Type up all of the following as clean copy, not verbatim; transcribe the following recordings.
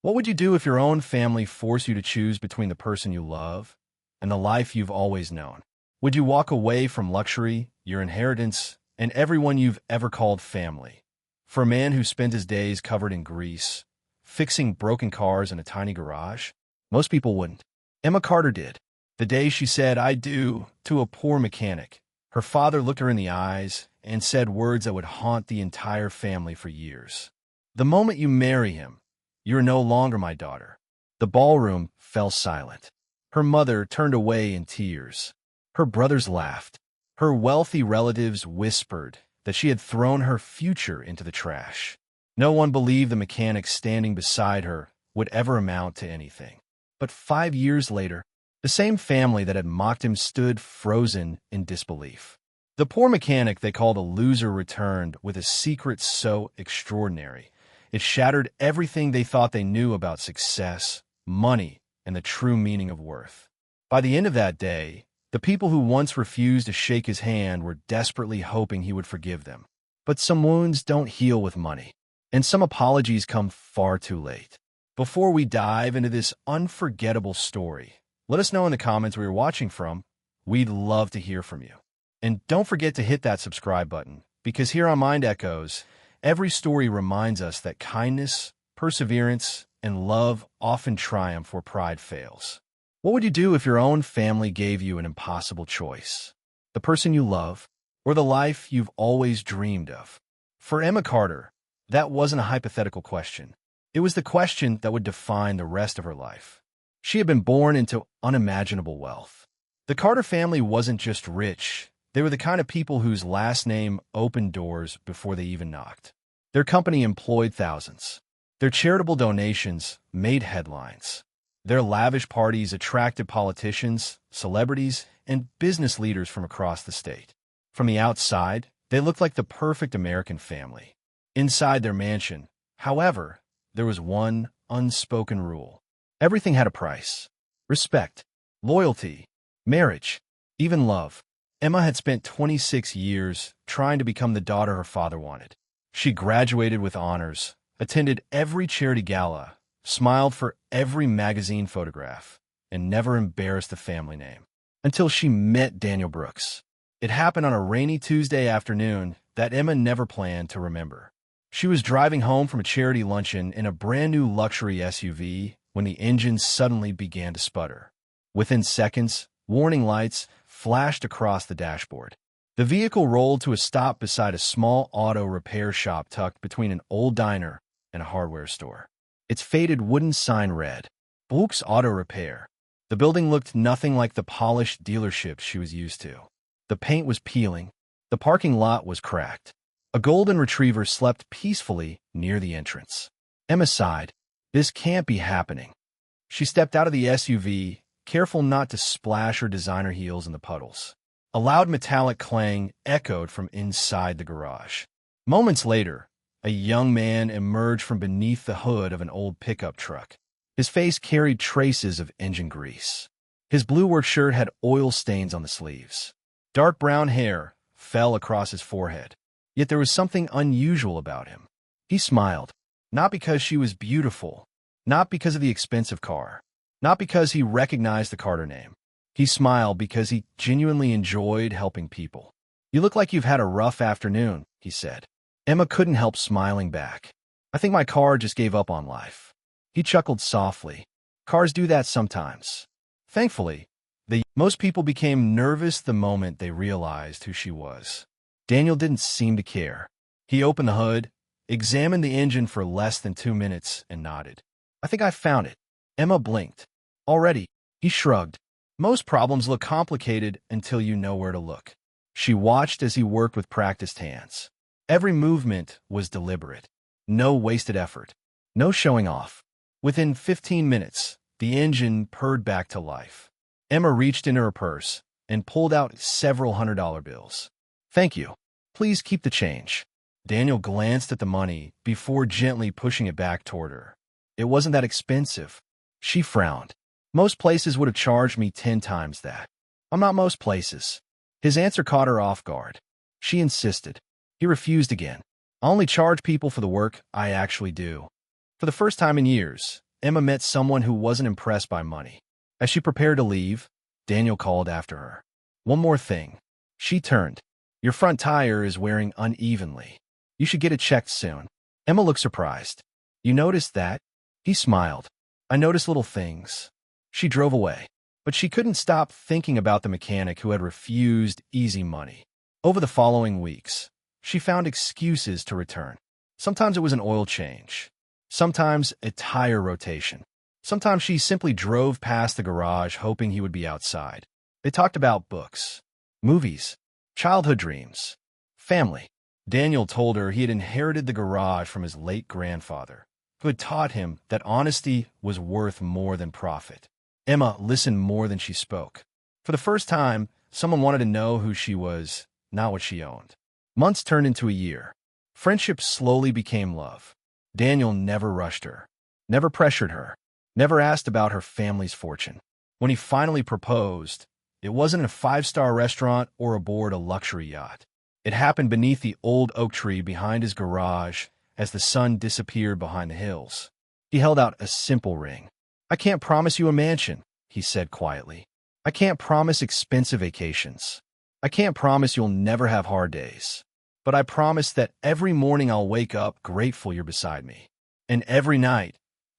What would you do if your own family forced you to choose between the person you love and the life you've always known? Would you walk away from luxury, your inheritance, and everyone you've ever called family for a man who spent his days covered in grease, fixing broken cars in a tiny garage? Most people wouldn't. Emma Carter did. The day she said, "I do," to a poor mechanic, her father looked her in the eyes and said words that would haunt the entire family for years. "The moment you marry him, you're no longer my daughter." The ballroom fell silent. Her mother turned away in tears. Her brothers laughed. Her wealthy relatives whispered that she had thrown her future into the trash. No one believed the mechanic standing beside her would ever amount to anything. But 5 years later, the same family that had mocked him stood frozen in disbelief. The poor mechanic they called a loser returned with a secret so extraordinary it shattered everything they thought they knew about success, money, and the true meaning of worth. By the end of that day, the people who once refused to shake his hand were desperately hoping he would forgive them. But some wounds don't heal with money, and some apologies come far too late. Before we dive into this unforgettable story, let us know in the comments where you're watching from. We'd love to hear from you. And don't forget to hit that subscribe button, because here on Mind Echoes, every story reminds us that kindness, perseverance, and love often triumph where pride fails. What would you do if your own family gave you an impossible choice? The person you love, or the life you've always dreamed of? For Emma Carter, that wasn't a hypothetical question. It was the question that would define the rest of her life. She had been born into unimaginable wealth. The Carter family wasn't just rich. They were the kind of people whose last name opened doors before they even knocked. Their company employed thousands. Their charitable donations made headlines. Their lavish parties attracted politicians, celebrities, and business leaders from across the state. From the outside, they looked like the perfect American family. Inside their mansion, however, there was one unspoken rule. Everything had a price. Respect, loyalty, marriage, even love. Emma had spent 26 years trying to become the daughter her father wanted. She graduated with honors, attended every charity gala, smiled for every magazine photograph, and never embarrassed the family name. Until she met Daniel Brooks. It happened on a rainy Tuesday afternoon that Emma never planned to remember. She was driving home from a charity luncheon in a brand new luxury SUV when the engine suddenly began to sputter. Within seconds, warning lights flashed across the dashboard. The vehicle rolled to a stop beside a small auto repair shop tucked between an old diner and a hardware store. Its faded wooden sign read, "Brooks Auto Repair." The building looked nothing like the polished dealership she was used to. The paint was peeling. The parking lot was cracked. A golden retriever slept peacefully near the entrance. Emma sighed. This can't be happening. She stepped out of the SUV, careful not to splash her designer heels in the puddles. A loud metallic clang echoed from inside the garage. Moments later, a young man emerged from beneath the hood of an old pickup truck. His face carried traces of engine grease. His blue work shirt had oil stains on the sleeves. Dark brown hair fell across his forehead. Yet there was something unusual about him. He smiled, not because she was beautiful, not because of the expensive car, not because he recognized the Carter name. He smiled because he genuinely enjoyed helping people. "You look like you've had a rough afternoon," he said. Emma couldn't help smiling back. "I think my car just gave up on life." He chuckled softly. "Cars do that sometimes." Thankfully, most people became nervous the moment they realized who she was. Daniel didn't seem to care. He opened the hood, examined the engine for less than 2 minutes, and nodded. "I think I found it." Emma blinked. "Already?" He shrugged. "Most problems look complicated until you know where to look." She watched as he worked with practiced hands. Every movement was deliberate. No wasted effort. No showing off. Within 15 minutes, the engine purred back to life. Emma reached into her purse and pulled out several $100 bills. "Thank you. Please keep the change." Daniel glanced at the money before gently pushing it back toward her. "It wasn't that expensive." She frowned. "Most places would have charged me 10 times that." "I'm not most places." His answer caught her off guard. She insisted. He refused again. "I only charge people for the work I actually do." For the first time in years, Emma met someone who wasn't impressed by money. As she prepared to leave, Daniel called after her. "One more thing." She turned. "Your front tire is wearing unevenly. You should get it checked soon." Emma looked surprised. "You noticed that?" He smiled. "I notice little things." She drove away, but she couldn't stop thinking about the mechanic who had refused easy money. Over the following weeks, she found excuses to return. Sometimes it was an oil change. Sometimes a tire rotation. Sometimes she simply drove past the garage hoping he would be outside. They talked about books, movies, childhood dreams, family. Daniel told her he had inherited the garage from his late grandfather, who had taught him that honesty was worth more than profit. Emma listened more than she spoke. For the first time, someone wanted to know who she was, not what she owned. Months turned into a year. Friendship slowly became love. Daniel never rushed her, never pressured her, never asked about her family's fortune. When he finally proposed, it wasn't in a five-star restaurant or aboard a luxury yacht. It happened beneath the old oak tree behind his garage as the sun disappeared behind the hills. He held out a simple ring. "I can't promise you a mansion," he said quietly. "I can't promise expensive vacations. I can't promise you'll never have hard days. But I promise that every morning I'll wake up grateful you're beside me. And every night,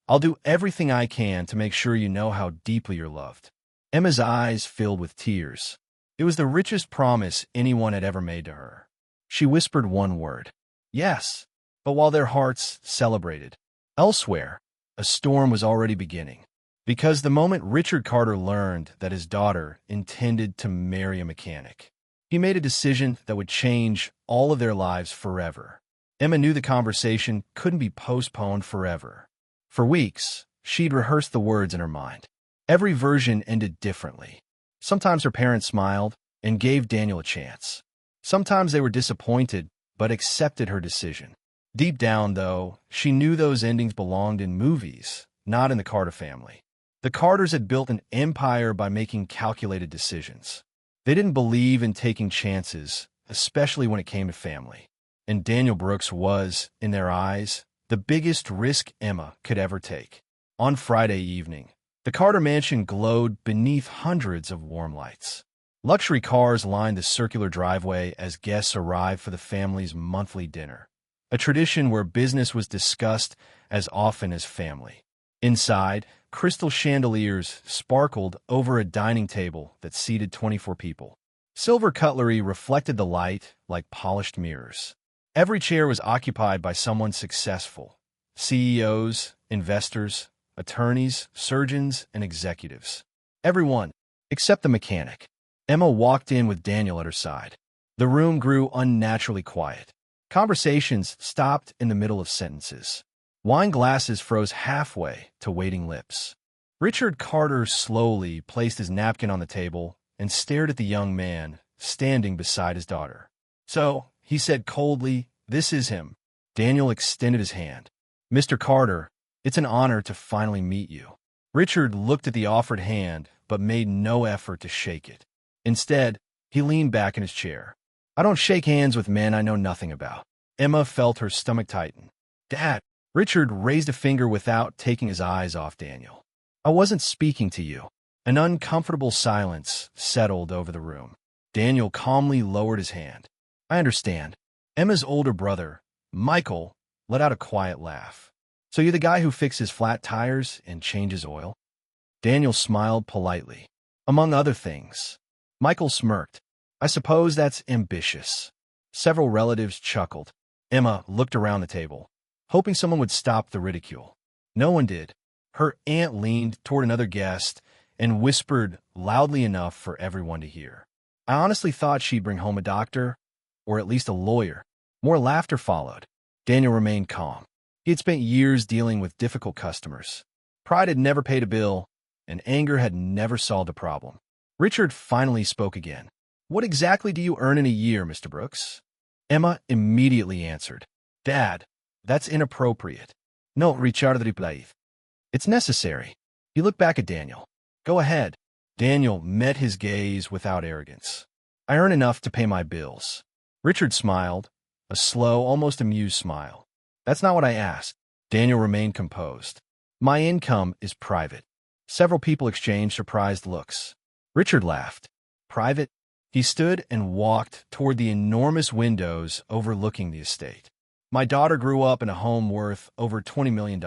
I'll do everything I can to make sure you know how deeply you're loved." Emma's eyes filled with tears. It was the richest promise anyone had ever made to her. She whispered one word, "Yes." But while their hearts celebrated, elsewhere, a storm was already beginning. Because the moment Richard Carter learned that his daughter intended to marry a mechanic, he made a decision that would change all of their lives forever. Emma knew the conversation couldn't be postponed forever. For weeks, she'd rehearsed the words in her mind. Every version ended differently. Sometimes her parents smiled and gave Daniel a chance. Sometimes they were disappointed, but accepted her decision. Deep down, though, she knew those endings belonged in movies, not in the Carter family. The Carters had built an empire by making calculated decisions. They didn't believe in taking chances, especially when it came to family. And Daniel Brooks was, in their eyes, the biggest risk Emma could ever take. On Friday evening, the Carter mansion glowed beneath hundreds of warm lights. Luxury cars lined the circular driveway as guests arrived for the family's monthly dinner, a tradition where business was discussed as often as family. Inside, crystal chandeliers sparkled over a dining table that seated 24 people. Silver cutlery reflected the light like polished mirrors. Every chair was occupied by someone successful: CEOs, investors, attorneys, surgeons, and executives. Everyone, except the mechanic. Emma walked in with Daniel at her side. The room grew unnaturally quiet. Conversations stopped in the middle of sentences. Wine glasses froze halfway to waiting lips. Richard Carter slowly placed his napkin on the table and stared at the young man standing beside his daughter. "So," he said coldly, "this is him." Daniel extended his hand. "Mr. Carter, it's an honor to finally meet you." Richard looked at the offered hand but made no effort to shake it. Instead, he leaned back in his chair. "I don't shake hands with men I know nothing about." Emma felt her stomach tighten. "Dad." Richard raised a finger without taking his eyes off Daniel. "I wasn't speaking to you." An uncomfortable silence settled over the room. Daniel calmly lowered his hand. "I understand." Emma's older brother, Michael, let out a quiet laugh. "So you're the guy who fixes flat tires and changes oil?" Daniel smiled politely. "Among other things." Michael smirked. "I suppose that's ambitious." Several relatives chuckled. Emma looked around the table, hoping someone would stop the ridicule. No one did. Her aunt leaned toward another guest and whispered loudly enough for everyone to hear. "I honestly thought she'd bring home a doctor, or at least a lawyer." More laughter followed. Daniel remained calm. He had spent years dealing with difficult customers. Pride had never paid a bill, and anger had never solved a problem. Richard finally spoke again. "What exactly do you earn in a year, Mr. Brooks?" Emma immediately answered, "Dad, that's inappropriate." "No, Richard replied. "It's necessary." He looked back at Daniel. "Go ahead." Daniel met his gaze without arrogance. "I earn enough to pay my bills." Richard smiled, a slow, almost amused smile. "That's not what I asked." Daniel remained composed. My income is private. Several people exchanged surprised looks. Richard laughed. Private? He stood and walked toward the enormous windows overlooking the estate. My daughter grew up in a home worth over $20 million.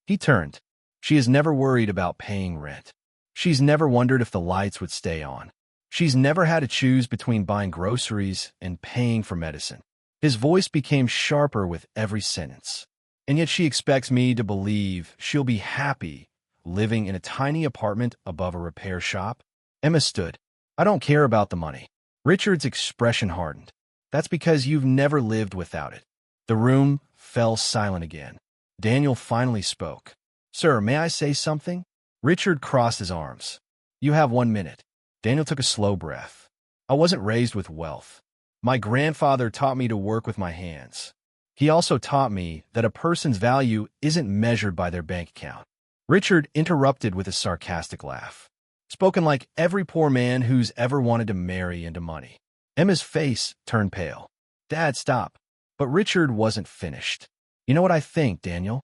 He turned. She has never worried about paying rent. She's never wondered if the lights would stay on. She's never had to choose between buying groceries and paying for medicine. His voice became sharper with every sentence. And yet she expects me to believe she'll be happy living in a tiny apartment above a repair shop? Emma stood. I don't care about the money. Richard's expression hardened. That's because you've never lived without it. The room fell silent again. Daniel finally spoke. Sir, may I say something? Richard crossed his arms. You have 1 minute. Daniel took a slow breath. I wasn't raised with wealth. My grandfather taught me to work with my hands. He also taught me that a person's value isn't measured by their bank account. Richard interrupted with a sarcastic laugh. Spoken like every poor man who's ever wanted to marry into money. Emma's face turned pale. Dad, stop. But Richard wasn't finished. You know what I think, Daniel?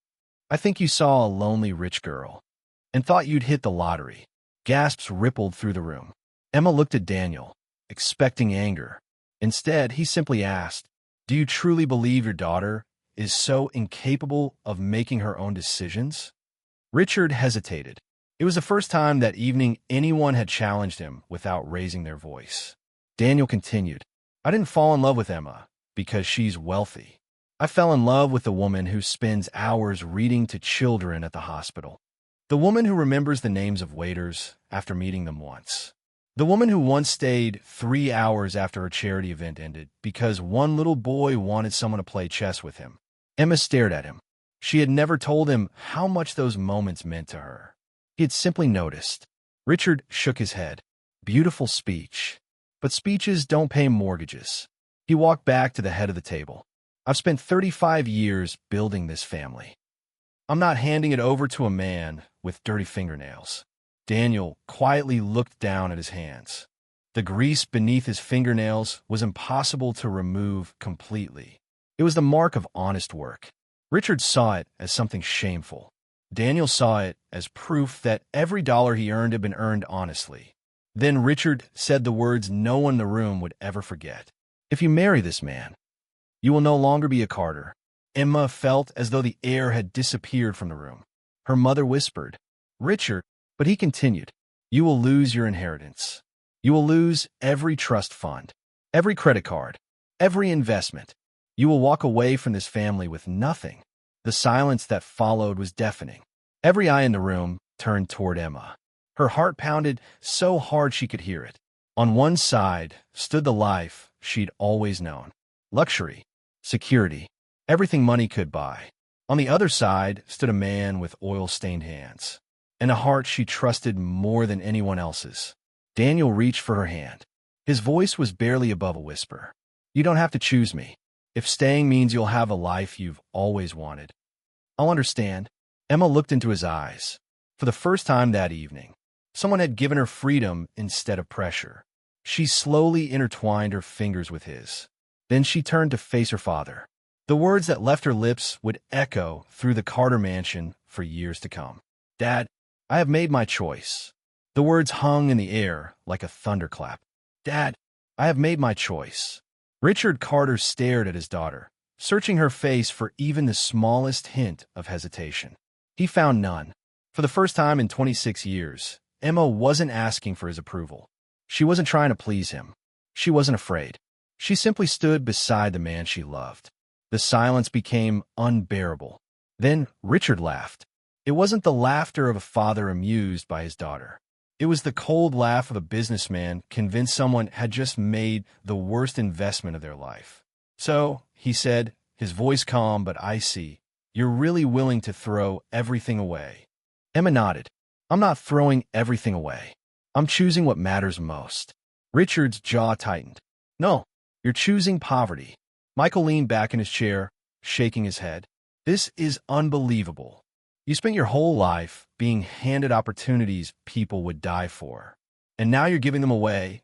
I think you saw a lonely rich girl and thought you'd hit the lottery. Gasps rippled through the room. Emma looked at Daniel, expecting anger. Instead, he simply asked, do you truly believe your daughter is so incapable of making her own decisions? Richard hesitated. It was the first time that evening anyone had challenged him without raising their voice. Daniel continued, I didn't fall in love with Emma because she's wealthy. I fell in love with the woman who spends hours reading to children at the hospital. The woman who remembers the names of waiters after meeting them once. The woman who once stayed 3 hours after a charity event ended because one little boy wanted someone to play chess with him. Emma stared at him. She had never told him how much those moments meant to her. He had simply noticed. Richard shook his head. Beautiful speech. But speeches don't pay mortgages. He walked back to the head of the table. I've spent 35 years building this family. I'm not handing it over to a man with dirty fingernails. Daniel quietly looked down at his hands. The grease beneath his fingernails was impossible to remove completely. It was the mark of honest work. Richard saw it as something shameful. Daniel saw it as proof that every dollar he earned had been earned honestly. Then Richard said the words no one in the room would ever forget. If you marry this man, you will no longer be a Carter. Emma felt as though the air had disappeared from the room. Her mother whispered, Richard, but he continued, you will lose your inheritance. You will lose every trust fund, every credit card, every investment. You will walk away from this family with nothing. The silence that followed was deafening. Every eye in the room turned toward Emma. Her heart pounded so hard she could hear it. On one side stood the life she'd always known. Luxury, security, everything money could buy. On the other side stood a man with oil-stained hands and a heart she trusted more than anyone else's. Daniel reached for her hand. His voice was barely above a whisper. You don't have to choose me. If staying means you'll have a life you've always wanted, I'll understand. Emma looked into his eyes. For the first time that evening, someone had given her freedom instead of pressure. She slowly intertwined her fingers with his. Then she turned to face her father. The words that left her lips would echo through the Carter mansion for years to come. Dad, I have made my choice. The words hung in the air like a thunderclap. Dad, I have made my choice. Richard Carter stared at his daughter, searching her face for even the smallest hint of hesitation. He found none. For the first time in 26 years, Emma wasn't asking for his approval. She wasn't trying to please him. She wasn't afraid. She simply stood beside the man she loved. The silence became unbearable. Then Richard laughed. It wasn't the laughter of a father amused by his daughter. It was the cold laugh of a businessman convinced someone had just made the worst investment of their life. So, he said, his voice calm but icy, you're really willing to throw everything away. Emma nodded. I'm not throwing everything away. I'm choosing what matters most. Richard's jaw tightened. No, you're choosing poverty. Michael leaned back in his chair, shaking his head. This is unbelievable. You spent your whole life being handed opportunities people would die for, and now you're giving them away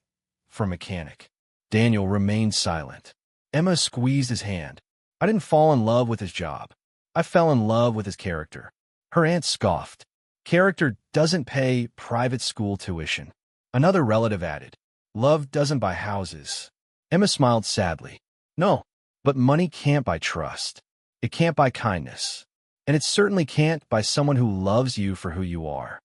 for a mechanic. Daniel remained silent. Emma squeezed his hand. I didn't fall in love with his job. I fell in love with his character. Her aunt scoffed. Character doesn't pay private school tuition. Another relative added, love doesn't buy houses. Emma smiled sadly. No, but money can't buy trust. It can't buy kindness. And it certainly can't buy someone who loves you for who you are.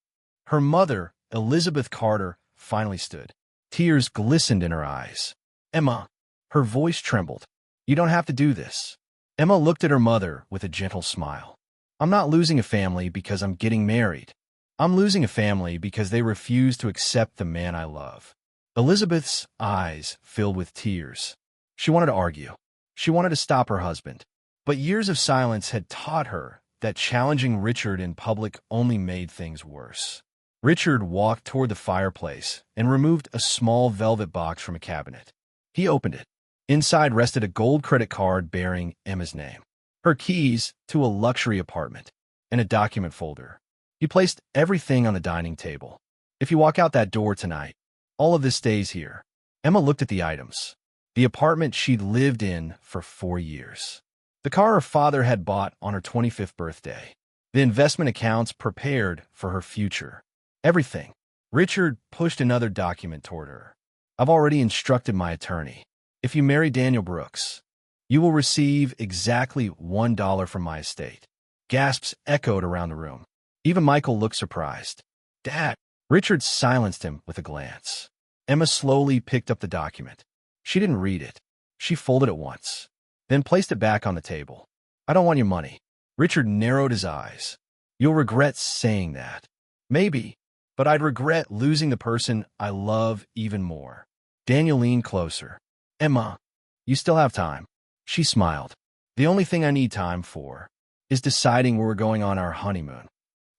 Her mother, Elizabeth Carter, finally stood. Tears glistened in her eyes. Emma. Her voice trembled. You don't have to do this. Emma looked at her mother with a gentle smile. I'm not losing a family because I'm getting married. I'm losing a family because they refuse to accept the man I love. Elizabeth's eyes filled with tears. She wanted to argue. She wanted to stop her husband. But years of silence had taught her that challenging Richard in public only made things worse. Richard walked toward the fireplace and removed a small velvet box from a cabinet. He opened it. Inside rested a gold credit card bearing Emma's name, her keys to a luxury apartment, and a document folder. He placed everything on the dining table. If you walk out that door tonight, all of this stays here. Emma looked at the items. The apartment she'd lived in for 4 years. The car her father had bought on her 25th birthday. The investment accounts prepared for her future. Everything. Richard pushed another document toward her. I've already instructed my attorney. If you marry Daniel Brooks, you will receive exactly $1 from my estate. Gasps echoed around the room. Even Michael looked surprised. Dad! Richard silenced him with a glance. Emma slowly picked up the document. She didn't read it. She folded it once, then placed it back on the table. I don't want your money. Richard narrowed his eyes. You'll regret saying that. Maybe, but I'd regret losing the person I love even more. Daniel leaned closer. Emma, you still have time. She smiled. The only thing I need time for is deciding where we're going on our honeymoon.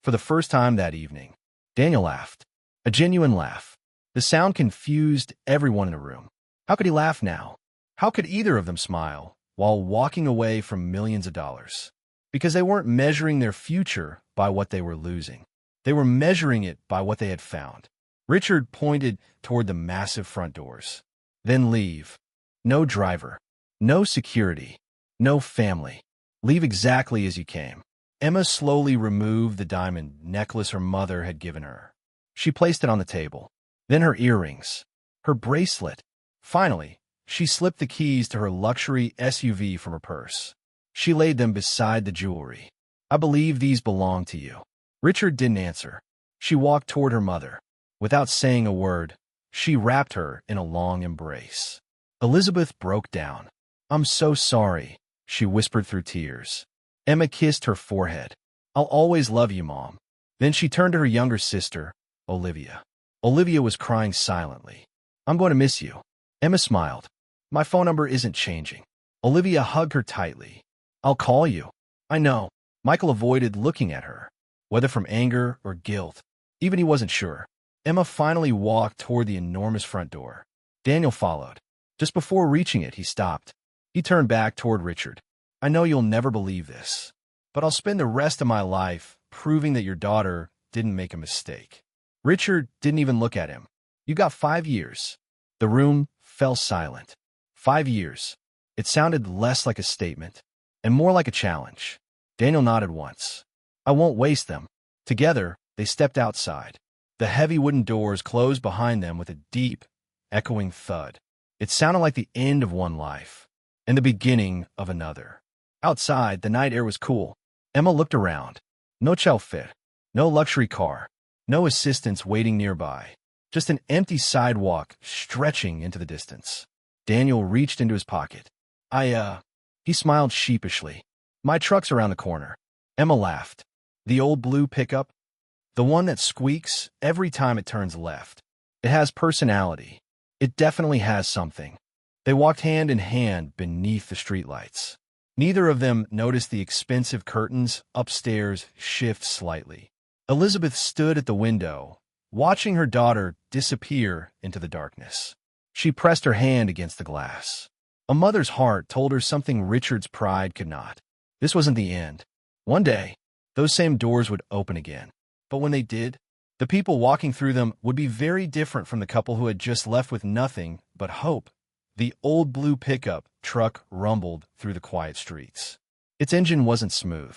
For the first time that evening, Daniel laughed. A genuine laugh. The sound confused everyone in the room. How could he laugh now? How could either of them smile while walking away from millions of dollars? Because they weren't measuring their future by what they were losing. They were measuring it by what they had found. Richard pointed toward the massive front doors. Then leave. No driver. No security. No family. Leave exactly as you came. Emma slowly removed the diamond necklace her mother had given her. She placed it on the table. Then her earrings. Her bracelet. Finally, she slipped the keys to her luxury SUV from her purse. She laid them beside the jewelry. I believe these belong to you. Richard didn't answer. She walked toward her mother. Without saying a word, she wrapped her in a long embrace. Elizabeth broke down. I'm so sorry, she whispered through tears. Emma kissed her forehead. I'll always love you, Mom. Then she turned to her younger sister, Olivia. Olivia was crying silently. I'm going to miss you. Emma smiled. My phone number isn't changing. Olivia hugged her tightly. I'll call you. I know. Michael avoided looking at her, whether from anger or guilt. Even he wasn't sure. Emma finally walked toward the enormous front door. Daniel followed. Just before reaching it, he stopped. He turned back toward Richard. I know you'll never believe this, but I'll spend the rest of my life proving that your daughter didn't make a mistake. Richard didn't even look at him. You got 5 years. The room fell silent. 5 years. It sounded less like a statement and more like a challenge. Daniel nodded once. I won't waste them. Together, they stepped outside. The heavy wooden doors closed behind them with a deep, echoing thud. It sounded like the end of one life and the beginning of another. Outside, the night air was cool. Emma looked around. No chauffeur, no luxury car, no assistants waiting nearby. Just an empty sidewalk stretching into the distance. Daniel reached into his pocket. He smiled sheepishly. My truck's around the corner. Emma laughed. The old blue pickup? The one that squeaks every time it turns left. It has personality. It definitely has something. They walked hand in hand beneath the streetlights. Neither of them noticed the expensive curtains upstairs shift slightly. Elizabeth stood at the window, watching her daughter disappear into the darkness. She pressed her hand against the glass. A mother's heart told her something Richard's pride could not. This wasn't the end. One day, those same doors would open again. But when they did, the people walking through them would be very different from the couple who had just left with nothing but hope. The old blue pickup truck rumbled through the quiet streets. Its engine wasn't smooth.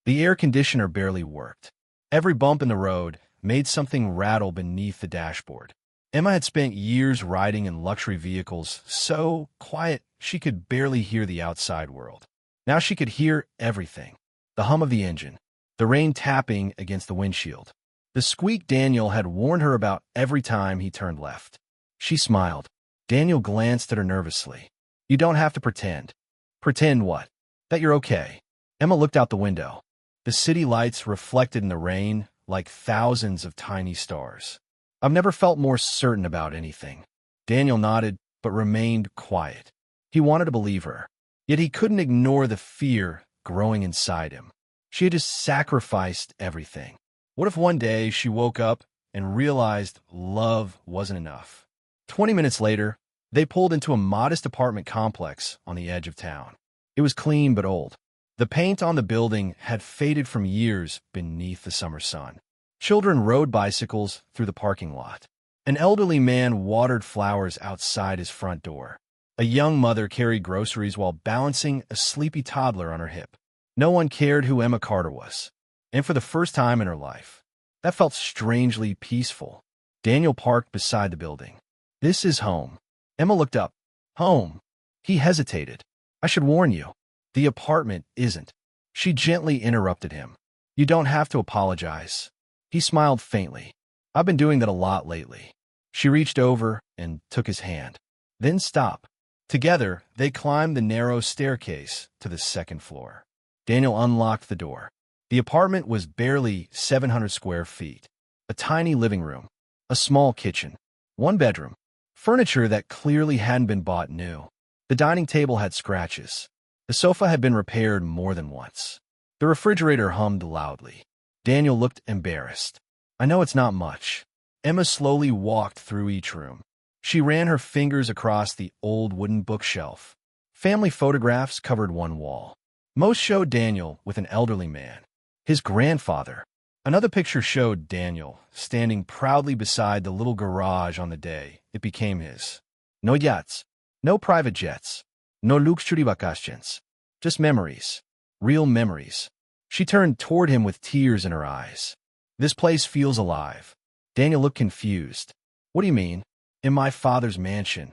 The air conditioner barely worked. Every bump in the road made something rattle beneath the dashboard. Emma had spent years riding in luxury vehicles so quiet she could barely hear the outside world. Now she could hear everything. The hum of the engine, the rain tapping against the windshield, the squeak Daniel had warned her about every time he turned left. She smiled. Daniel glanced at her nervously. You don't have to pretend. Pretend what? That you're okay. Emma looked out the window. The city lights reflected in the rain like thousands of tiny stars. I've never felt more certain about anything. Daniel nodded, but remained quiet. He wanted to believe her, yet he couldn't ignore the fear growing inside him. She had just sacrificed everything. What if one day she woke up and realized love wasn't enough? 20 minutes later, they pulled into a modest apartment complex on the edge of town. It was clean but old. The paint on the building had faded from years beneath the summer sun. Children rode bicycles through the parking lot. An elderly man watered flowers outside his front door. A young mother carried groceries while balancing a sleepy toddler on her hip. No one cared who Emma Carter was. And for the first time in her life, that felt strangely peaceful. Daniel parked beside the building. This is home. Emma looked up. Home. He hesitated. I should warn you. The apartment isn't. She gently interrupted him. You don't have to apologize. He smiled faintly. I've been doing that a lot lately. She reached over and took his hand. Then stopped. Together, they climbed the narrow staircase to the second floor. Daniel unlocked the door. The apartment was barely 700 square feet. A tiny living room, a small kitchen, one bedroom, furniture that clearly hadn't been bought new. The dining table had scratches. The sofa had been repaired more than once. The refrigerator hummed loudly. Daniel looked embarrassed. I know it's not much. Emma slowly walked through each room. She ran her fingers across the old wooden bookshelf. Family photographs covered one wall. Most showed Daniel with an elderly man, his grandfather. Another picture showed Daniel standing proudly beside the little garage on the day it became his. No yachts, no private jets, no luxury vacations, just memories, real memories. She turned toward him with tears in her eyes. This place feels alive. Daniel looked confused. What do you mean? In my father's mansion.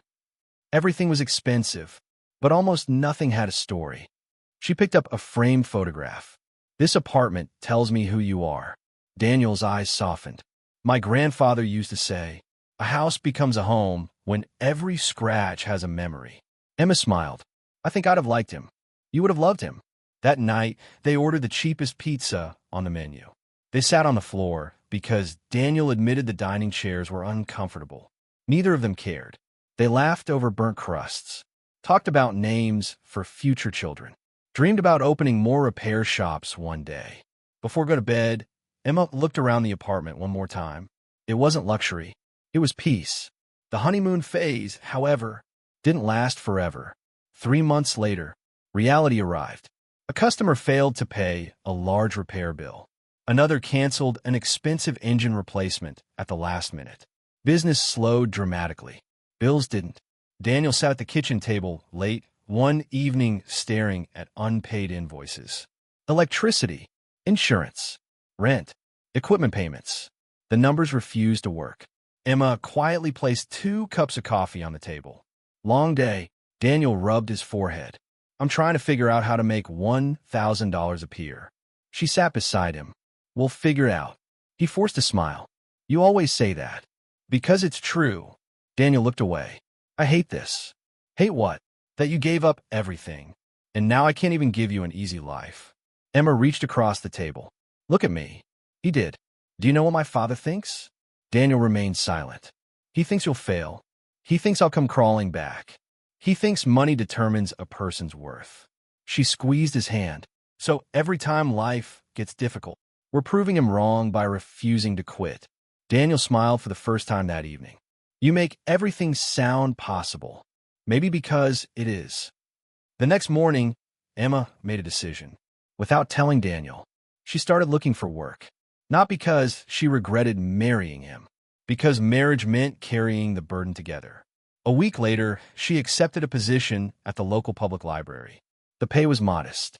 Everything was expensive, but almost nothing had a story. She picked up a framed photograph. This apartment tells me who you are. Daniel's eyes softened. My grandfather used to say, a house becomes a home when every scratch has a memory. Emma smiled. I think I'd have liked him. You would have loved him. That night, they ordered the cheapest pizza on the menu. They sat on the floor because Daniel admitted the dining chairs were uncomfortable. Neither of them cared. They laughed over burnt crusts, talked about names for future children, dreamed about opening more repair shops one day. Before going to bed, Emma looked around the apartment one more time. It wasn't luxury. It was peace. The honeymoon phase, however, didn't last forever. 3 months later, reality arrived. A customer failed to pay a large repair bill. Another canceled an expensive engine replacement at the last minute. Business slowed dramatically. Bills didn't. Daniel sat at the kitchen table late one evening staring at unpaid invoices. Electricity, insurance, rent, equipment payments. The numbers refused to work. Emma quietly placed 2 cups of coffee on the table. Long day. Daniel rubbed his forehead. I'm trying to figure out how to make $1,000 appear. She sat beside him. We'll figure it out. He forced a smile. You always say that. Because it's true. Daniel looked away. I hate this. Hate what? That you gave up everything. And now I can't even give you an easy life. Emma reached across the table. Look at me. He did. Do you know what my father thinks? Daniel remained silent. He thinks you'll fail. He thinks I'll come crawling back. He thinks money determines a person's worth. She squeezed his hand. So every time life gets difficult, we're proving him wrong by refusing to quit. Daniel smiled for the first time that evening. You make everything sound possible. Maybe because it is. The next morning, Emma made a decision. Without telling Daniel, she started looking for work. Not because she regretted marrying him, because marriage meant carrying the burden together. A week later, she accepted a position at the local public library. The pay was modest,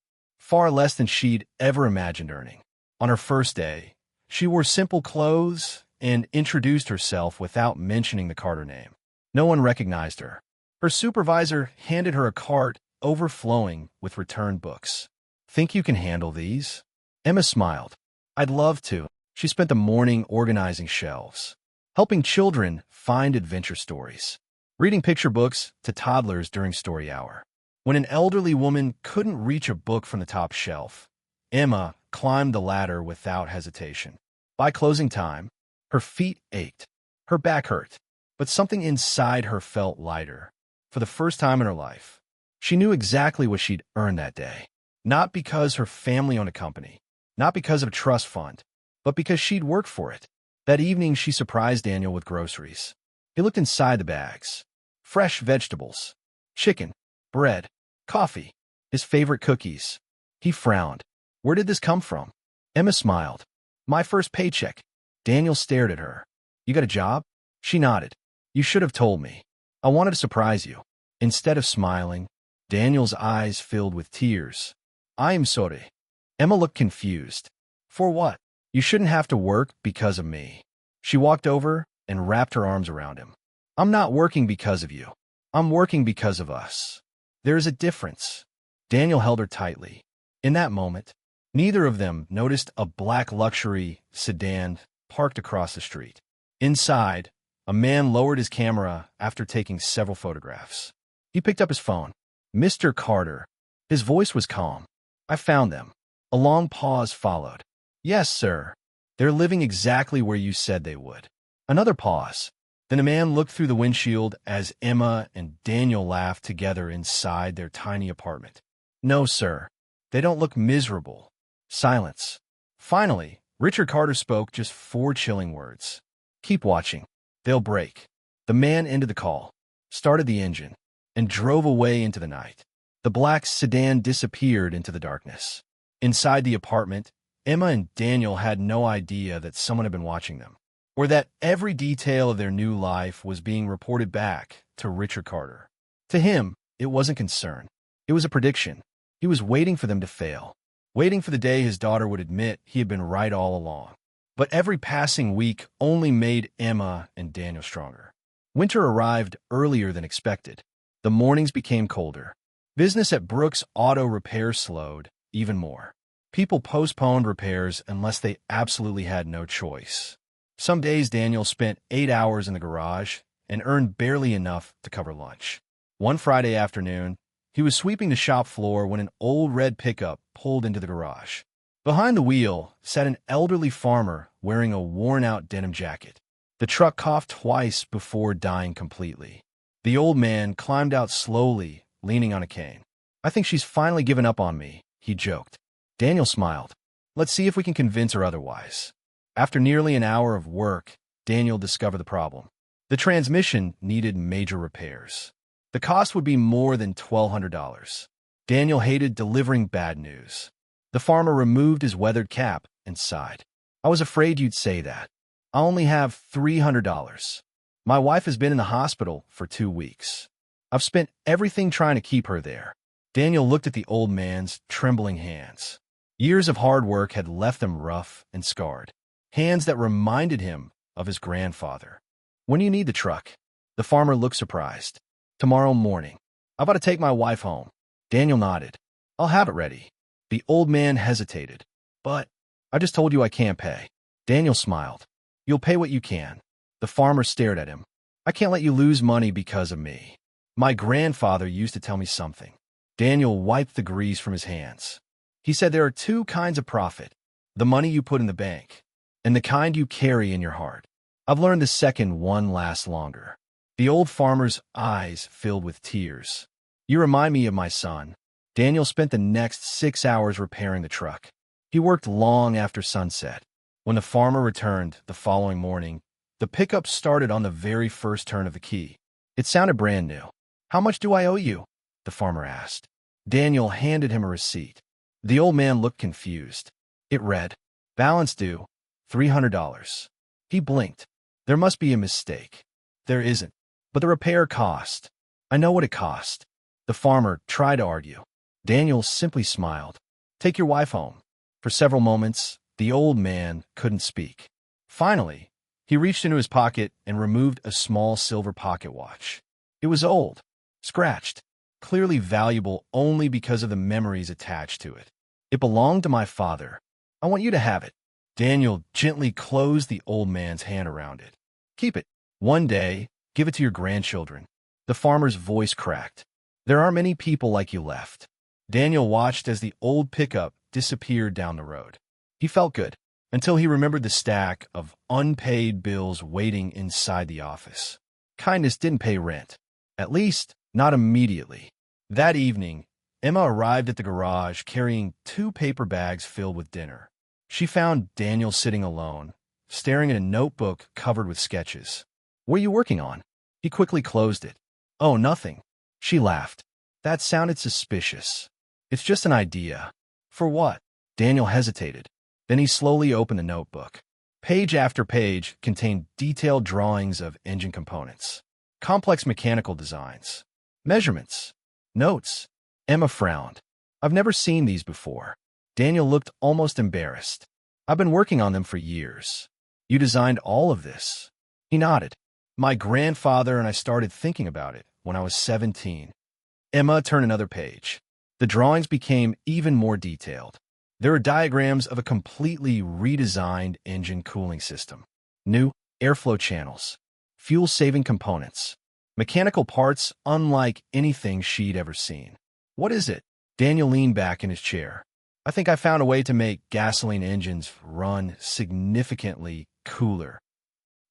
far less than she'd ever imagined earning. On her first day, she wore simple clothes and introduced herself without mentioning the Carter name. No one recognized her. Her supervisor handed her a cart overflowing with returned books. "Think you can handle these?" Emma smiled. "I'd love to." She spent the morning organizing shelves, helping children find adventure stories, reading picture books to toddlers during story hour. When an elderly woman couldn't reach a book from the top shelf, Emma climbed the ladder without hesitation. By closing time, her feet ached, her back hurt, but something inside her felt lighter. For the first time in her life, she knew exactly what she'd earned that day. Not because her family owned a company, not because of a trust fund, but because she'd worked for it. That evening, she surprised Daniel with groceries. He looked inside the bags. Fresh vegetables, chicken, bread, coffee, his favorite cookies. He frowned. Where did this come from? Emma smiled. My first paycheck. Daniel stared at her. You got a job? She nodded. You should have told me. I wanted to surprise you. Instead of smiling, Daniel's eyes filled with tears. I am sorry. Emma looked confused. For what? You shouldn't have to work because of me. She walked over and wrapped her arms around him. I'm not working because of you. I'm working because of us. There is a difference. Daniel held her tightly. In that moment, neither of them noticed a black luxury sedan parked across the street. Inside, a man lowered his camera after taking several photographs. He picked up his phone. Mr. Carter. His voice was calm. I found them. A long pause followed. Yes, sir. They're living exactly where you said they would. Another pause. Then a man looked through the windshield as Emma and Daniel laughed together inside their tiny apartment. No, sir. They don't look miserable. Silence. Finally, Richard Carter spoke just 4 chilling words. Keep watching. They'll break. The man ended the call, started the engine, and drove away into the night. The black sedan disappeared into the darkness. Inside the apartment, Emma and Daniel had no idea that someone had been watching them, or that every detail of their new life was being reported back to Richard Carter. To him, it wasn't concern. It was a prediction. He was waiting for them to fail, waiting for the day his daughter would admit he had been right all along. But every passing week only made Emma and Daniel stronger. Winter arrived earlier than expected. The mornings became colder. Business at Brooks Auto Repair slowed even more. People postponed repairs unless they absolutely had no choice. Some days Daniel spent 8 hours in the garage and earned barely enough to cover lunch. One Friday afternoon, he was sweeping the shop floor when an old red pickup pulled into the garage. Behind the wheel sat an elderly farmer wearing a worn-out denim jacket. The truck coughed twice before dying completely. The old man climbed out slowly, leaning on a cane. I think she's finally given up on me, he joked. Daniel smiled. Let's see if we can convince her otherwise. After nearly an hour of work, Daniel discovered the problem. The transmission needed major repairs. The cost would be more than $1,200. Daniel hated delivering bad news. The farmer removed his weathered cap and sighed. I was afraid you'd say that. I only have $300. My wife has been in the hospital for 2 weeks. I've spent everything trying to keep her there. Daniel looked at the old man's trembling hands. Years of hard work had left them rough and scarred. Hands that reminded him of his grandfather. When do you need the truck? The farmer looked surprised. Tomorrow morning. I've got to take my wife home. Daniel nodded. I'll have it ready. The old man hesitated. But I just told you I can't pay. Daniel smiled. You'll pay what you can. The farmer stared at him. I can't let you lose money because of me. My grandfather used to tell me something. Daniel wiped the grease from his hands. He said there are 2 kinds of profit. The money you put in the bank, and the kind you carry in your heart. I've learned the second one lasts longer. The old farmer's eyes filled with tears. You remind me of my son. Daniel spent the next 6 hours repairing the truck. He worked long after sunset. When the farmer returned the following morning, the pickup started on the very first turn of the key. It sounded brand new. How much do I owe you? The farmer asked. Daniel handed him a receipt. The old man looked confused. It read, balance due, $300. He blinked. There must be a mistake. There isn't. But the repair cost. I know what it cost. The farmer tried to argue. Daniel simply smiled. Take your wife home. For several moments, the old man couldn't speak. Finally, he reached into his pocket and removed a small silver pocket watch. It was old, scratched, clearly valuable only because of the memories attached to it. It belonged to my father. I want you to have it. Daniel gently closed the old man's hand around it. Keep it. One day, give it to your grandchildren. The farmer's voice cracked. There aren't many people like you left. Daniel watched as the old pickup disappeared down the road. He felt good, until he remembered the stack of unpaid bills waiting inside the office. Kindness didn't pay rent. At least, not immediately. That evening, Emma arrived at the garage carrying 2 paper bags filled with dinner. She found Daniel sitting alone, staring at a notebook covered with sketches. What are you working on? He quickly closed it. Oh, nothing. She laughed. That sounded suspicious. It's just an idea. For what? Daniel hesitated. Then he slowly opened the notebook. Page after page contained detailed drawings of engine components, complex mechanical designs, measurements, notes. Emma frowned. I've never seen these before. Daniel looked almost embarrassed. I've been working on them for years. You designed all of this? He nodded. My grandfather and I started thinking about it when I was 17. Emma turned another page. The drawings became even more detailed. There are diagrams of a completely redesigned engine cooling system. New airflow channels, fuel-saving components, mechanical parts unlike anything she'd ever seen. What is it? Daniel leaned back in his chair. I think I found a way to make gasoline engines run significantly cooler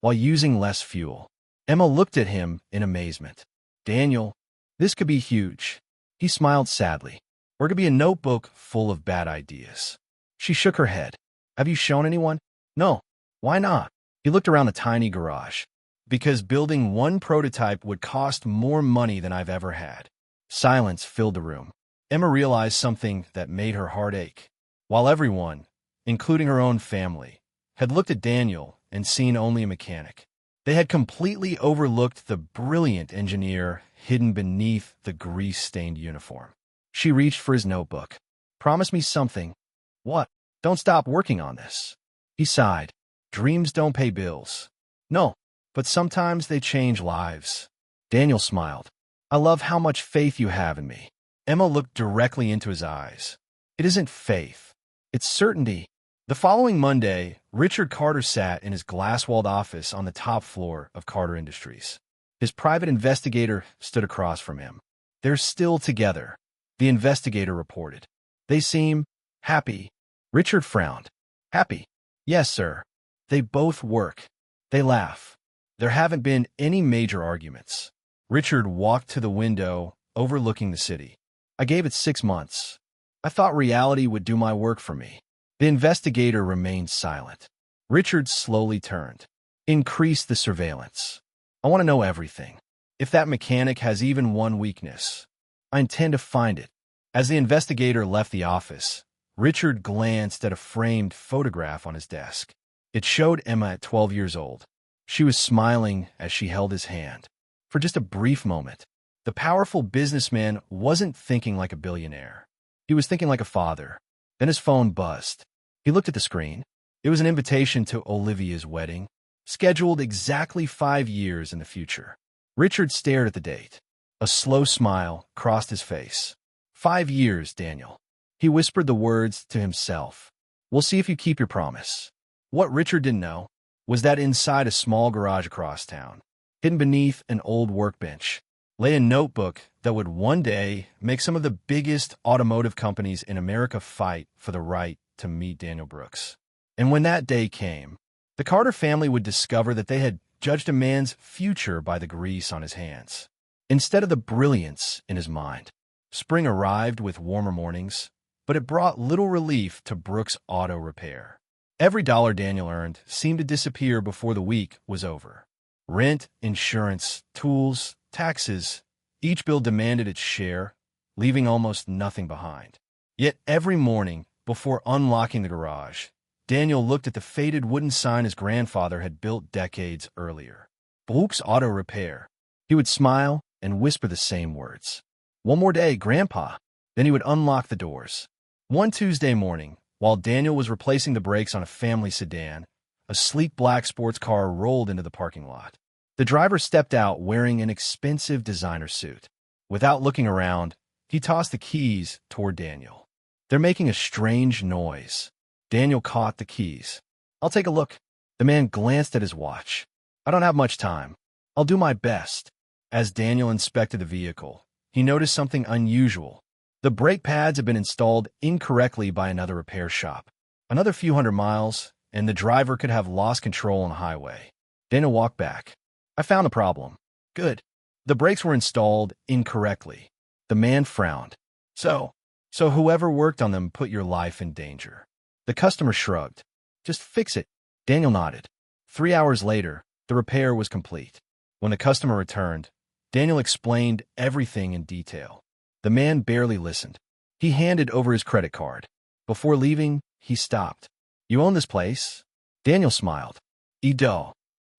while using less fuel. Emma looked at him in amazement. Daniel, this could be huge. He smiled sadly. Or it could be a notebook full of bad ideas. She shook her head. Have you shown anyone? No. Why not? He looked around the tiny garage. Because building one prototype would cost more money than I've ever had. Silence filled the room. Emma realized something that made her heart ache. While everyone, including her own family, had looked at Daniel and seen only a mechanic, they had completely overlooked the brilliant engineer hidden beneath the grease-stained uniform. She reached for his notebook. Promise me something. What? Don't stop working on this. He sighed. Dreams don't pay bills. No, but sometimes they change lives. Daniel smiled. I love how much faith you have in me. Emma looked directly into his eyes. It isn't faith. It's certainty. The following Monday, Richard Carter sat in his glass-walled office on the top floor of Carter Industries. His private investigator stood across from him. They're still together. The investigator reported. They seem happy. Richard frowned. Happy? Yes, sir. They both work. They laugh. There haven't been any major arguments. Richard walked to the window overlooking the city. I gave it 6 months. I thought reality would do my work for me. The investigator remained silent. Richard slowly turned. Increase the surveillance. I want to know everything. If that mechanic has even one weakness, I intend to find it. As the investigator left the office, Richard glanced at a framed photograph on his desk. It showed Emma at 12 years old. She was smiling as she held his hand. For just a brief moment, the powerful businessman wasn't thinking like a billionaire. He was thinking like a father. Then his phone buzzed. He looked at the screen. It was an invitation to Olivia's wedding, scheduled exactly 5 years in the future. Richard stared at the date. A slow smile crossed his face. 5 years, Daniel. He whispered the words to himself. We'll see if you keep your promise. What Richard didn't know was that inside a small garage across town, hidden beneath an old workbench, lay a notebook that would one day make some of the biggest automotive companies in America fight for the right to meet Daniel Brooks. And when that day came, the Carter family would discover that they had judged a man's future by the grease on his hands, instead of the brilliance in his mind. Spring arrived with warmer mornings, but it brought little relief to Brooks Auto Repair. Every dollar Daniel earned seemed to disappear before the week was over. Rent, insurance, tools, taxes, each bill demanded its share, leaving almost nothing behind. Yet every morning, before unlocking the garage, Daniel looked at the faded wooden sign his grandfather had built decades earlier. Brooks Auto Repair. He would smile and whisper the same words. One more day, Grandpa. Then he would unlock the doors. One Tuesday morning, while Daniel was replacing the brakes on a family sedan, a sleek black sports car rolled into the parking lot. The driver stepped out wearing an expensive designer suit. Without looking around, he tossed the keys toward Daniel. "They're making a strange noise." Daniel caught the keys. "I'll take a look." The man glanced at his watch. "I don't have much time. I'll do my best." As Daniel inspected the vehicle, he noticed something unusual. The brake pads had been installed incorrectly by another repair shop. Another few hundred miles, and the driver could have lost control on the highway. Daniel walked back. "I found the problem." "Good." "The brakes were installed incorrectly." The man frowned. So whoever worked on them put your life in danger." The customer shrugged. "Just fix it." Daniel nodded. 3 hours later, the repair was complete. When the customer returned, Daniel explained everything in detail. The man barely listened. He handed over his credit card. Before leaving, he stopped. "You own this place?" Daniel smiled. "Edo."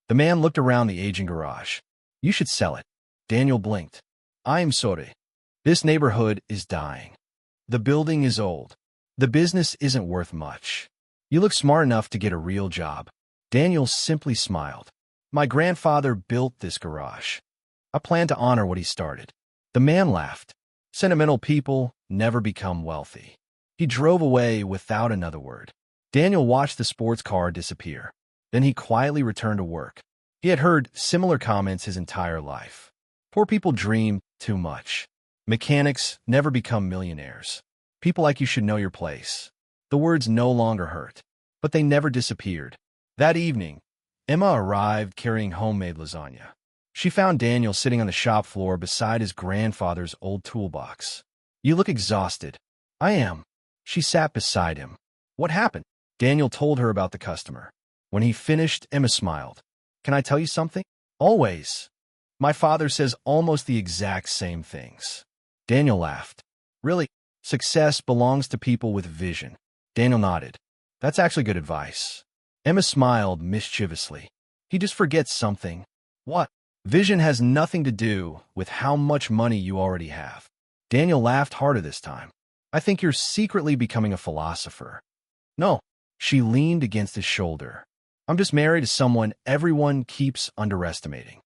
The man looked around the aging garage. "You should sell it." Daniel blinked. "I am sorry. This neighborhood is dying. The building is old. The business isn't worth much. You look smart enough to get a real job." Daniel simply smiled. "My grandfather built this garage. I plan to honor what he started." The man laughed. "Sentimental people never become wealthy." He drove away without another word. Daniel watched the sports car disappear. Then he quietly returned to work. He had heard similar comments his entire life. Poor people dream too much. Mechanics never become millionaires. People like you should know your place. The words no longer hurt, but they never disappeared. That evening, Emma arrived carrying homemade lasagna. She found Daniel sitting on the shop floor beside his grandfather's old toolbox. "You look exhausted." "I am." She sat beside him. "What happened?" Daniel told her about the customer. When he finished, Emma smiled. "Can I tell you something?" "Always." "My father says almost the exact same things." Daniel laughed. "Really? Success belongs to people with vision." Daniel nodded. "That's actually good advice." Emma smiled mischievously. "He just forgets something." "What?" "Vision has nothing to do with how much money you already have." Daniel laughed harder this time. "I think you're secretly becoming a philosopher." "No." She leaned against his shoulder. "I'm just married to someone everyone keeps underestimating."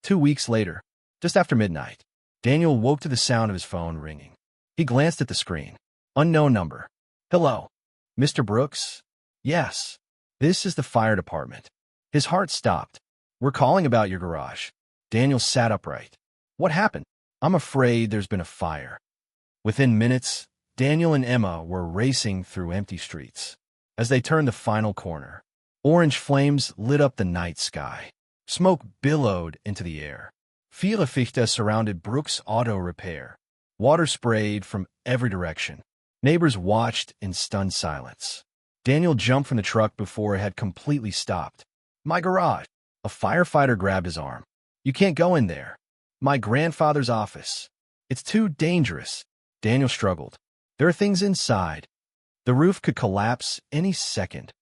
2 weeks later, just after midnight, Daniel woke to the sound of his phone ringing. He glanced at the screen. Unknown number. "Hello. Mr. Brooks?" "Yes. This is the fire department." His heart stopped. "We're calling about your garage." Daniel sat upright. "What happened?" "I'm afraid there's been a fire." Within minutes, Daniel and Emma were racing through empty streets. As they turned the final corner, orange flames lit up the night sky. Smoke billowed into the air. Viele Fichte surrounded Brooks' auto repair. Water sprayed from every direction. Neighbors watched in stunned silence. Daniel jumped from the truck before it had completely stopped. "My garage." A firefighter grabbed his arm. "You can't go in there." "My grandfather's office." "It's too dangerous." Daniel struggled. "There are things inside." The roof could collapse any second.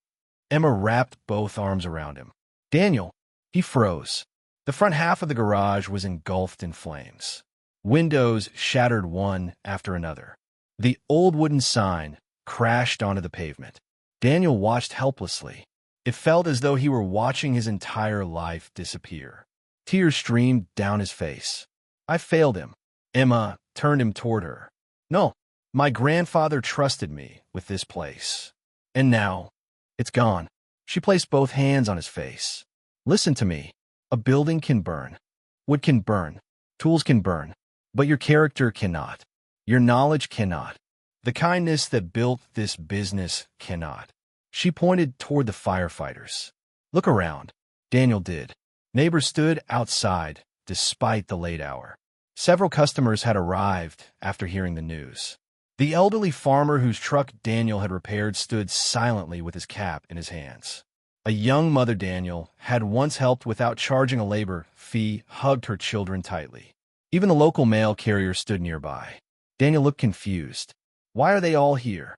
Emma wrapped both arms around him. "Daniel." He froze. The front half of the garage was engulfed in flames. Windows shattered one after another. The old wooden sign crashed onto the pavement. Daniel watched helplessly. It felt as though he were watching his entire life disappear. Tears streamed down his face. "I failed him." Emma turned him toward her. "No, my grandfather trusted me with this place. And now, it's gone." She placed both hands on his face. "Listen to me. A building can burn. Wood can burn. Tools can burn. But your character cannot. Your knowledge cannot. The kindness that built this business cannot." She pointed toward the firefighters. "Look around." Daniel did. Neighbors stood outside, despite the late hour. Several customers had arrived after hearing the news. The elderly farmer whose truck Daniel had repaired stood silently with his cap in his hands. A young mother Daniel had once helped without charging a labor fee hugged her children tightly. Even the local mail carrier stood nearby. Daniel looked confused. "Why are they all here?"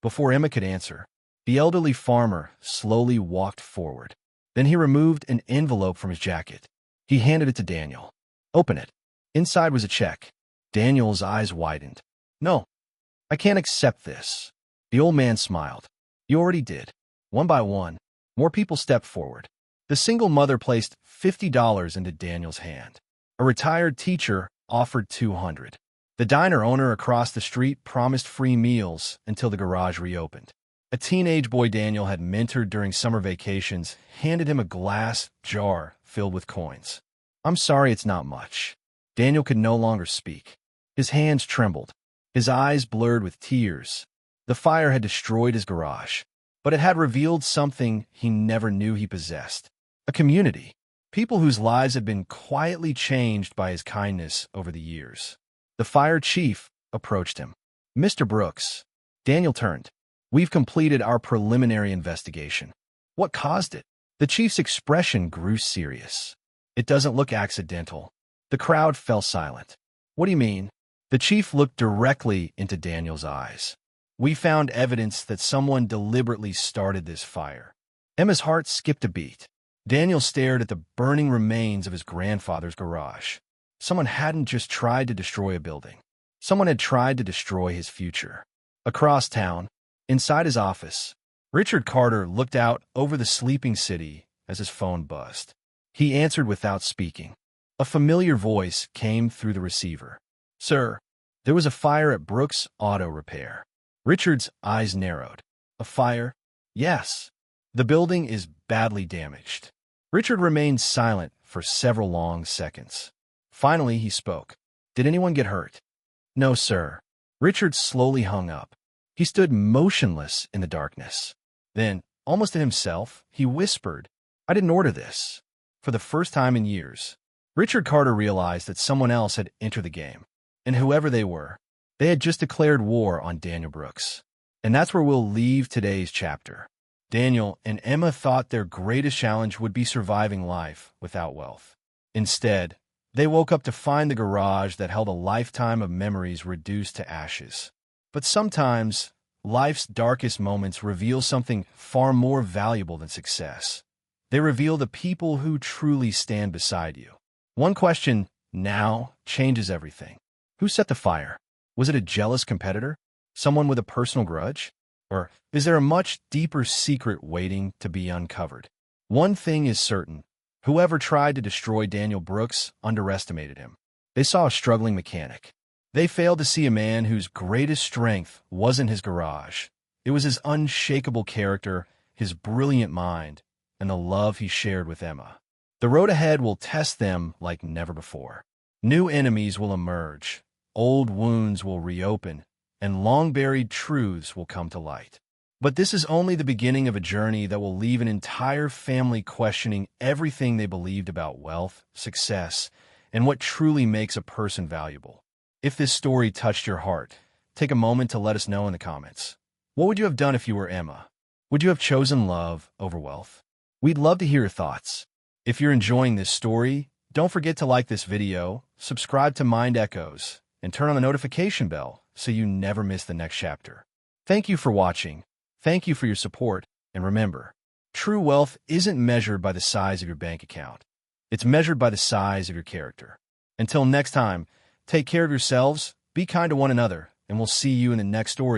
Before Emma could answer, the elderly farmer slowly walked forward. Then he removed an envelope from his jacket. He handed it to Daniel. "Open it." Inside was a check. Daniel's eyes widened. "No." I can't accept this. The old man smiled. You already did. One by one, more people stepped forward. The single mother placed $50 into Daniel's hand. A retired teacher offered $200. The diner owner across the street promised free meals until the garage reopened. A teenage boy Daniel had mentored during summer vacations handed him a glass jar filled with coins. I'm sorry, it's not much. Daniel could no longer speak. His hands trembled. His eyes blurred with tears. The fire had destroyed his garage, but it had revealed something he never knew he possessed. A community. People whose lives had been quietly changed by his kindness over the years. The fire chief approached him. Mr. Brooks. Daniel turned. We've completed our preliminary investigation. What caused it? The chief's expression grew serious. It doesn't look accidental. The crowd fell silent. What do you mean? The chief looked directly into Daniel's eyes. We found evidence that someone deliberately started this fire. Emma's heart skipped a beat. Daniel stared at the burning remains of his grandfather's garage. Someone hadn't just tried to destroy a building. Someone had tried to destroy his future. Across town, inside his office, Richard Carter looked out over the sleeping city as his phone buzzed. He answered without speaking. A familiar voice came through the receiver. Sir, there was a fire at Brooks Auto Repair. Richard's eyes narrowed. A fire? Yes. The building is badly damaged. Richard remained silent for several long seconds. Finally, he spoke. Did anyone get hurt? No, sir. Richard slowly hung up. He stood motionless in the darkness. Then, almost to himself, he whispered, I didn't order this. For the first time in years, Richard Carter realized that someone else had entered the game. And whoever they were, they had just declared war on Daniel Brooks. And that's where we'll leave today's chapter. Daniel and Emma thought their greatest challenge would be surviving life without wealth. Instead, they woke up to find the garage that held a lifetime of memories reduced to ashes. But sometimes, life's darkest moments reveal something far more valuable than success. They reveal the people who truly stand beside you. One question now changes everything. Who set the fire? Was it a jealous competitor? Someone with a personal grudge? Or is there a much deeper secret waiting to be uncovered? One thing is certain. Whoever tried to destroy Daniel Brooks underestimated him. They saw a struggling mechanic. They failed to see a man whose greatest strength wasn't his garage. It was his unshakable character, his brilliant mind, and the love he shared with Emma. The road ahead will test them like never before. New enemies will emerge. Old wounds will reopen, and long-buried truths will come to light. But this is only the beginning of a journey that will leave an entire family questioning everything they believed about wealth, success, and what truly makes a person valuable. If this story touched your heart, take a moment to let us know in the comments. What would you have done if you were Emma? Would you have chosen love over wealth? We'd love to hear your thoughts. If you're enjoying this story, don't forget to like this video, subscribe to Mind Echoes, and turn on the notification bell so you never miss the next chapter. Thank you for watching. Thank you for your support. And remember, true wealth isn't measured by the size of your bank account. It's measured by the size of your character. Until next time, take care of yourselves, be kind to one another, and we'll see you in the next story.